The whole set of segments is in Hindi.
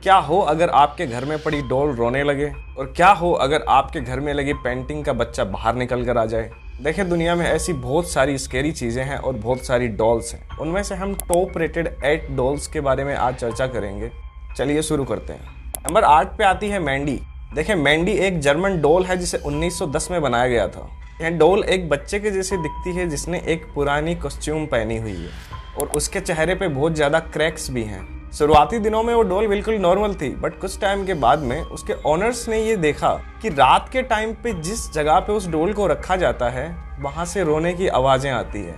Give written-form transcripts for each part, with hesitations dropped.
क्या हो अगर आपके घर में पड़ी डॉल रोने लगे, और क्या हो अगर आपके घर में लगी पेंटिंग का बच्चा बाहर निकल कर आ जाए। देखिए, दुनिया में ऐसी बहुत सारी स्केरी चीज़ें हैं और बहुत सारी डॉल्स हैं। उनमें से हम टॉप रेटेड 8 डॉल्स के बारे में आज चर्चा करेंगे। चलिए शुरू करते हैं। नंबर 8 पे आती है मैंडी। देखिए, मैंडी एक जर्मन डॉल है जिसे 1910 में बनाया गया था। यह डॉल एक बच्चे के जैसी दिखती है जिसने एक पुरानी कॉस्ट्यूम पहनी हुई है और उसके चेहरे पे बहुत ज़्यादा क्रैक्स भी हैं। शुरुआती दिनों में वो डॉल बिल्कुल नॉर्मल थी, बट कुछ टाइम के बाद में उसके ओनर्स ने ये देखा कि रात के टाइम पे जिस जगह पे उस डॉल को रखा जाता है वहाँ से रोने की आवाज़ें आती है।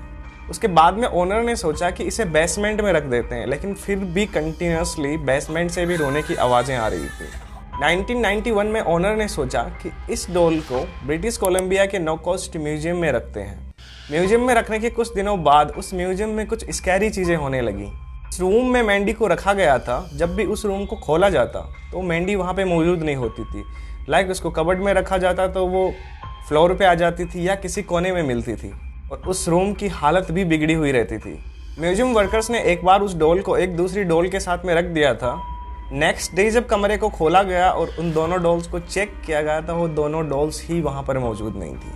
उसके बाद में ओनर ने सोचा कि इसे बेसमेंट में रख देते हैं, लेकिन फिर भी कंटिन्यूसली बेसमेंट से भी रोने की आवाज़ें आ रही थी। 1991 में ओनर ने सोचा कि इस डॉल को ब्रिटिश कोलंबिया के नो कॉस्ट म्यूजियम में रखते हैं। म्यूजियम में रखने के कुछ दिनों बाद उस म्यूजियम में कुछ स्कैरी चीज़ें होने लगी। इस रूम में मैंडी को रखा गया था। जब भी उस रूम को खोला जाता तो मैंडी वहाँ पे मौजूद नहीं होती थी। लाइक उसको कबर्ड में रखा जाता तो वो फ्लोर पे आ जाती थी या किसी कोने में मिलती थी, और उस रूम की हालत भी बिगड़ी हुई रहती थी। म्यूजियम वर्कर्स ने एक बार उस डॉल को एक दूसरी डॉल के साथ में रख दिया था। नेक्स्ट डे जब कमरे को खोला गया और उन दोनों डॉल्स को चेक किया गया था, वो दोनों डॉल्स ही वहाँ पर मौजूद नहीं थी।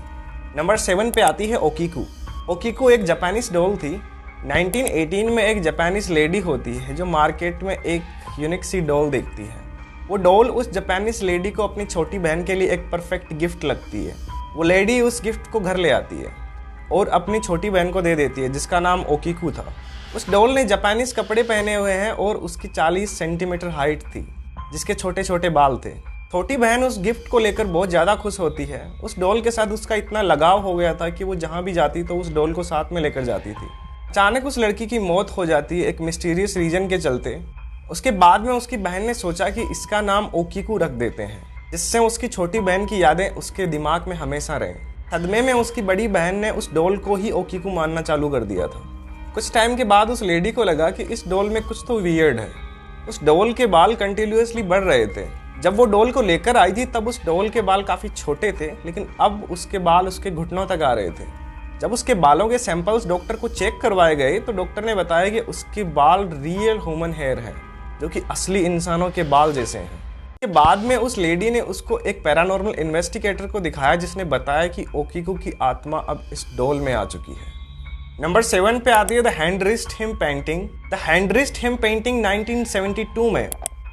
नंबर 7 पे आती है ओकीकू। ओकीकू एक जापानीज डॉल थी। 1918 में एक जापानीज लेडी होती है जो मार्केट में एक यूनिक सी डॉल देखती है। वो डॉल उस जापानीज लेडी को अपनी छोटी बहन के लिए एक परफेक्ट गिफ्ट लगती है। वो लेडी उस गिफ्ट को घर ले आती है और अपनी छोटी बहन को दे देती है, जिसका नाम ओकीकू था। उस डॉल ने जापानीज कपड़े पहने हुए हैं और उसकी 40 सेंटीमीटर हाइट थी, जिसके छोटे छोटे बाल थे। छोटी बहन उस गिफ्ट को लेकर बहुत ज़्यादा खुश होती है। उस डॉल के साथ उसका इतना लगाव हो गया था कि वो जहाँ भी जाती तो उस डॉल को साथ में लेकर जाती थी। अचानक उस लड़की की मौत हो जाती है एक मिस्टीरियस रीजन के चलते। उसके बाद में उसकी बहन ने सोचा कि इसका नाम ओकीकू रख देते हैं, जिससे उसकी छोटी बहन की यादें उसके दिमाग में हमेशा रहें। सदमे में उसकी बड़ी बहन ने उस डॉल को ही ओकीकू मानना चालू कर दिया था। कुछ टाइम के बाद उस लेडी को लगा कि इस डॉल में कुछ तो वियर्ड है। उस डॉल के बाल कंटिन्यूअसली बढ़ रहे थे। जब वो डॉल को लेकर आई थी तब उस डॉल के बाल काफ़ी छोटे थे, लेकिन अब उसके बाल उसके घुटनों तक आ रहे थे। जब उसके बालों के सैंपल्स डॉक्टर को चेक करवाए गए तो डॉक्टर ने बताया कि उसके बाल रियल ह्यूमन हेयर है, जो कि असली इंसानों के बाल जैसे हैं। के बाद में उस लेडी ने उसको एक पैरानॉर्मल इन्वेस्टिगेटर को दिखाया, जिसने बताया कि ओकीकू की आत्मा अब इस डॉल में आ चुकी है। नंबर 7 पे आती है the hand wrist him painting. The hand wrist him painting 1972 में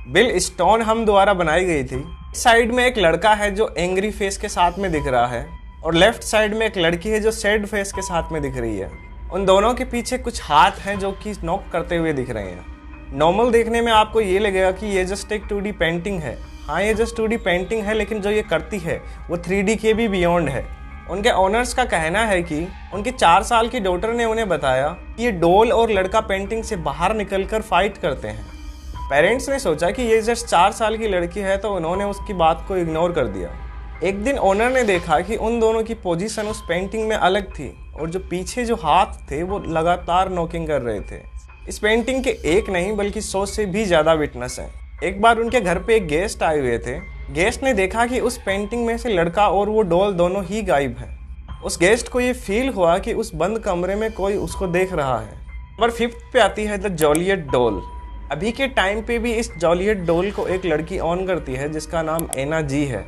बिल स्टोनहम द्वारा बनाई गई थी। साइड में एक लड़का है जो एंग्री फेस के साथ में दिख रहा है, और लेफ्ट साइड में एक लड़की है जो सैड फेस के साथ में दिख रही है। उन दोनों के पीछे कुछ हाथ हैं जो कि नॉक करते हुए दिख रहे हैं। नॉर्मल देखने में आपको ये लगेगा कि ये जस्ट एक 2D पेंटिंग है। हाँ, ये जस्ट 2D पेंटिंग है, लेकिन जो ये करती है वो 3D के भी बियॉन्ड है। उनके ओनर्स का कहना है कि उनकी 4 साल की डॉटर ने उन्हें बताया कि ये डॉल और लड़का पेंटिंग से बाहर निकलकर फाइट करते हैं। पेरेंट्स ने सोचा कि ये जस्ट 4 साल की लड़की है, तो उन्होंने उसकी बात को इग्नोर कर दिया। एक दिन ओनर ने देखा कि उन दोनों की पोजीशन उस पेंटिंग में अलग थी, और जो पीछे जो हाथ थे वो लगातार नॉकिंग कर रहे थे। इस पेंटिंग के एक नहीं बल्कि 100 से भी ज़्यादा विटनेस हैं। एक बार उनके घर पे एक गेस्ट आए हुए थे। गेस्ट ने देखा कि उस पेंटिंग में से लड़का और वो डॉल दोनों ही गायब हैं। उस गेस्ट को ये फील हुआ कि उस बंद कमरे में कोई उसको देख रहा है। नंबर 5 पे आती है द जॉलियट डॉल। अभी के टाइम पे भी इस जॉलियट डॉल को एक लड़की ऑन करती है, जिसका नाम एना जी है।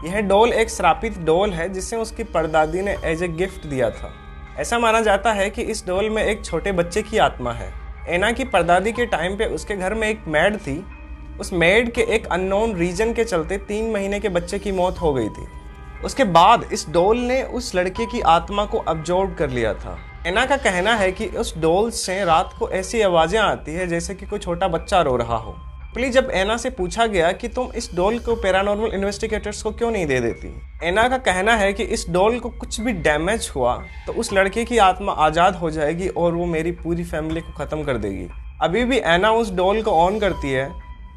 यह डॉल एक श्रापित डॉल है जिसे उसकी परदादी ने एज ए गिफ्ट दिया था। ऐसा माना जाता है कि इस डॉल में एक छोटे बच्चे की आत्मा है। एना की परदादी के टाइम पे उसके घर में एक मेड थी। उस मेड के एक अननोन रीजन के चलते 3 महीने के बच्चे की मौत हो गई थी। उसके बाद इस डॉल ने उस लड़के की आत्मा को अब्जॉर्ब कर लिया था। एना का कहना है कि उस डॉल से रात को ऐसी आवाज़ें आती है जैसे कि कोई छोटा बच्चा रो रहा हो। जब एना से पूछा गया कि तुम इस डॉल को पैरानॉर्मल इन्वेस्टिगेटर्स को क्यों नहीं दे देती, एना का कहना है कि इस डॉल को कुछ भी डैमेज हुआ तो उस लड़के की आत्मा आज़ाद हो जाएगी और वो मेरी पूरी फैमिली को ख़त्म कर देगी। अभी भी एना उस डॉल को ऑन करती है।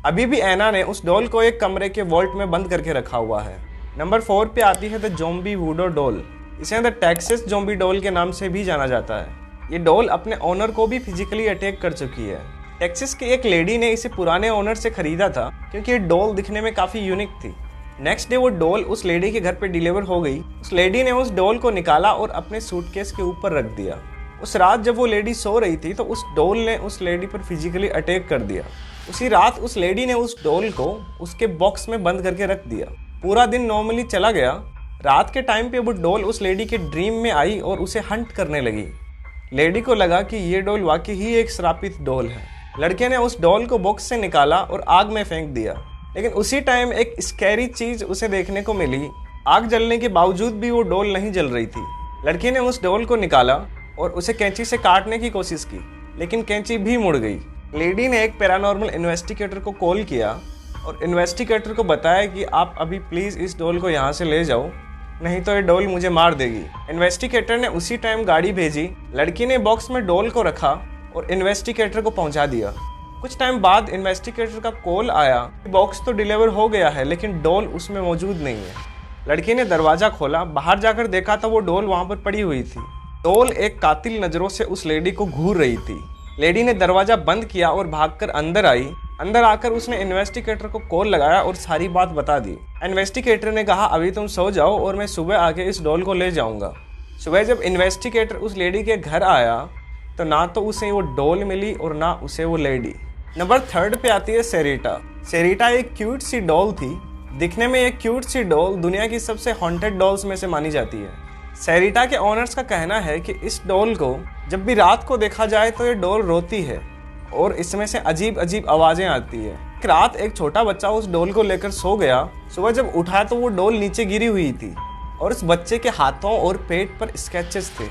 अभी भी एना ने उस डॉल को एक कमरे के वॉल्ट में बंद करके रखा हुआ है। नंबर 4 पे आती है द ज़ॉम्बी वूडो डॉल। इसे द टेक्सास ज़ॉम्बी डॉल के नाम से भी जाना जाता है। ये डॉल अपने ओनर को भी फिजिकली अटैक कर चुकी है। टेक्सास की एक लेडी ने इसे पुराने ओनर से खरीदा था क्योंकि ये डॉल दिखने में काफ़ी यूनिक थी। नेक्स्ट डे वो डॉल उस लेडी के घर पे डिलीवर हो गई। उस लेडी ने उस डॉल को निकाला और अपने सूटकेस के ऊपर रख दिया। उस रात जब वो लेडी सो रही थी तो उस डॉल ने उस लेडी पर फिजिकली अटैक कर दिया। उसी रात उस लेडी ने उस डॉल को उसके बॉक्स में बंद करके रख दिया। पूरा दिन नॉर्मली चला गया। रात के टाइम पे वो डॉल उस लेडी के ड्रीम में आई और उसे हंट करने लगी। लेडी को लगा कि ये डॉल वाकई ही एक श्रापित डॉल है। लड़के ने उस डॉल को बॉक्स से निकाला और आग में फेंक दिया। लेकिन उसी टाइम एक स्कैरी चीज उसे देखने को मिली। आग जलने के बावजूद भी वो डॉल नहीं जल रही थी। लड़की ने उस डॉल को निकाला और उसे कैंची से काटने की कोशिश की, लेकिन कैंची भी मुड़ गई। लेडी ने एक पैरानॉर्मल इन्वेस्टिगेटर को कॉल किया और इन्वेस्टिगेटर को बताया कि आप अभी प्लीज़ इस डॉल को यहाँ से ले जाओ, नहीं तो ये डॉल मुझे मार देगी। इन्वेस्टिगेटर ने उसी टाइम गाड़ी भेजी। लड़की ने बॉक्स में डॉल को रखा और इन्वेस्टिगेटर को पहुंचा दिया। कुछ टाइम बाद इन्वेस्टिगेटर का कॉल आया कि बॉक्स तो डिलीवर हो गया है, लेकिन डॉल उसमें मौजूद नहीं है। लड़की ने दरवाजा खोला, बाहर जाकर देखा तो वो डॉल वहां पर पड़ी हुई थी। डॉल एक कातिल नजरों से उस लेडी को घूर रही थी। लेडी ने दरवाजा बंद किया और भागकर अंदर आई। अंदर आकर उसने इन्वेस्टिगेटर को कॉल लगाया और सारी बात बता दी। इन्वेस्टिगेटर ने कहा अभी तुम सो जाओ और मैं सुबह आके इस डॉल को ले जाऊंगा। सुबह जब इन्वेस्टिगेटर उस लेडी के घर आया तो ना तो उसे वो डॉल मिली और ना उसे वो लेडी। नंबर 3 पे आती है सेरिटा। सेरिटा एक क्यूट सी डॉल थी। दिखने में एक क्यूट सी डॉल दुनिया की सबसे हॉन्टेड डॉल्स में से मानी जाती है। सेरिटा के ओनर्स का कहना है कि इस डॉल को जब भी रात को देखा जाए तो ये डॉल रोती है और इसमें से अजीब अजीब आवाजें आती है। एक रात एक छोटा बच्चा उस डॉल को लेकर सो गया। सुबह जब उठा तो वो डॉल नीचे गिरी हुई थी और उस बच्चे के हाथों और पेट पर स्केचेस थे,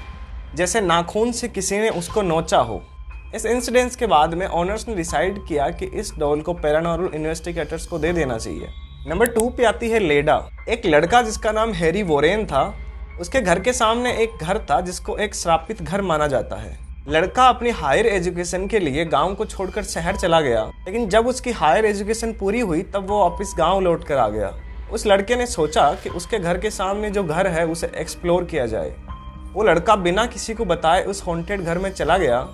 जैसे नाखून से किसी ने उसको नोचा हो। इस इंसिडेंस के बाद में ओनर्स ने डिसाइड किया कि इस डॉल को पैरानॉर्मल इन्वेस्टिगेटर्स को दे देना चाहिए। नंबर 2 पे आती है लेडा। एक लड़का जिसका नाम हैरी वोरेन था, उसके घर के सामने एक घर था जिसको एक श्रापित घर माना जाता है। लड़का अपनी हायर एजुकेशन के लिए गांव को छोड़कर शहर चला गया, लेकिन जब उसकी हायर एजुकेशन पूरी हुई तब वो वापस गांव लौट कर आ गया। उस लड़के ने सोचा कि उसके घर के सामने जो घर है उसे एक्सप्लोर किया जाए। वो लड़का बिना किसी को बताए उस हॉन्टेड घर में चला गया।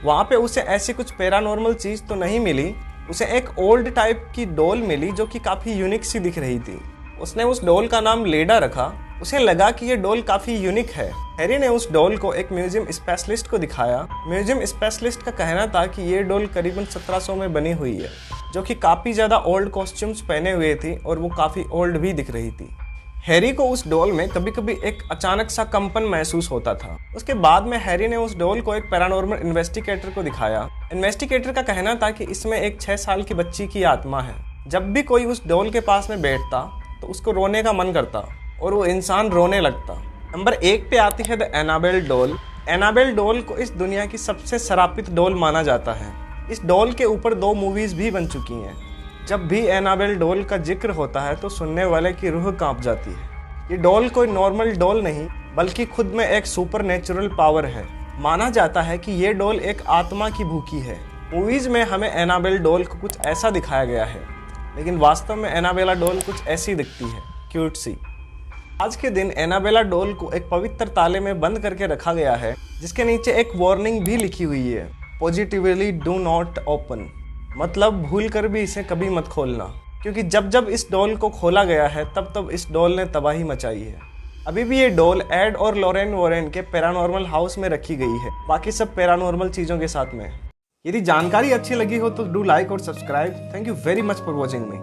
वहाँ पे उसे ऐसी कुछ पैरानॉर्मल चीज़ तो नहीं मिली, उसे एक ओल्ड टाइप की डॉल मिली जो कि काफ़ी यूनिक सी दिख रही थी। उसने उस डॉल का नाम लेडा रखा। उसे लगा कि ये डॉल काफ़ी यूनिक है। हैरी ने उस डॉल को एक म्यूजियम स्पेशलिस्ट को दिखाया। म्यूजियम स्पेशलिस्ट का कहना था कि ये डॉल करीबन 1700 में बनी हुई है, जो कि काफ़ी ज़्यादा ओल्ड कॉस्ट्यूम्स पहने हुए थी और वो काफ़ी ओल्ड भी दिख रही थी। हैरी को उस डॉल में कभी कभी एक अचानक सा कंपन महसूस होता था। उसके बाद में हैरी ने उस डॉल को एक पैरानॉर्मल इन्वेस्टिगेटर को दिखाया। इन्वेस्टिगेटर का कहना था कि इसमें एक 6 साल की बच्ची की आत्मा है। जब भी कोई उस डॉल के पास में बैठता तो उसको रोने का मन करता और वो इंसान रोने लगता। नंबर 1 पे आती है the Annabelle doll. Annabelle doll को इस दुनिया की सबसे शरापित डॉल माना जाता है। इस डॉल के ऊपर 2 मूवीज भी बन चुकी हैं। जब भी एनाबेल डॉल का जिक्र होता है तो सुनने वाले की रूह कांप जाती है। ये डॉल कोई नॉर्मल डॉल नहीं बल्कि खुद में एक सुपर नेचुरल पावर है। माना जाता है कि ये डॉल एक आत्मा की भूखी है। मूवीज में हमें एनाबेल डॉल को कुछ ऐसा दिखाया गया है, लेकिन वास्तव में एनाबेला डॉल कुछ ऐसी दिखती है, क्यूट सी। आज के दिन एनाबेला डॉल को एक पवित्र ताले में बंद करके रखा गया है, जिसके नीचे एक वार्निंग भी लिखी हुई है, पॉजिटिवली डू नॉट ओपन, मतलब भूल कर भी इसे कभी मत खोलना, क्योंकि जब जब इस डॉल को खोला गया है तब तब इस डॉल ने तबाही मचाई है। अभी भी ये डॉल एड और लॉरेन वॉरेन के पैरानॉर्मल हाउस में रखी गई है, बाकी सब पैरानॉर्मल चीज़ों के साथ में। यदि जानकारी अच्छी लगी हो तो डू लाइक और subscribe. Thank you very much for watching me.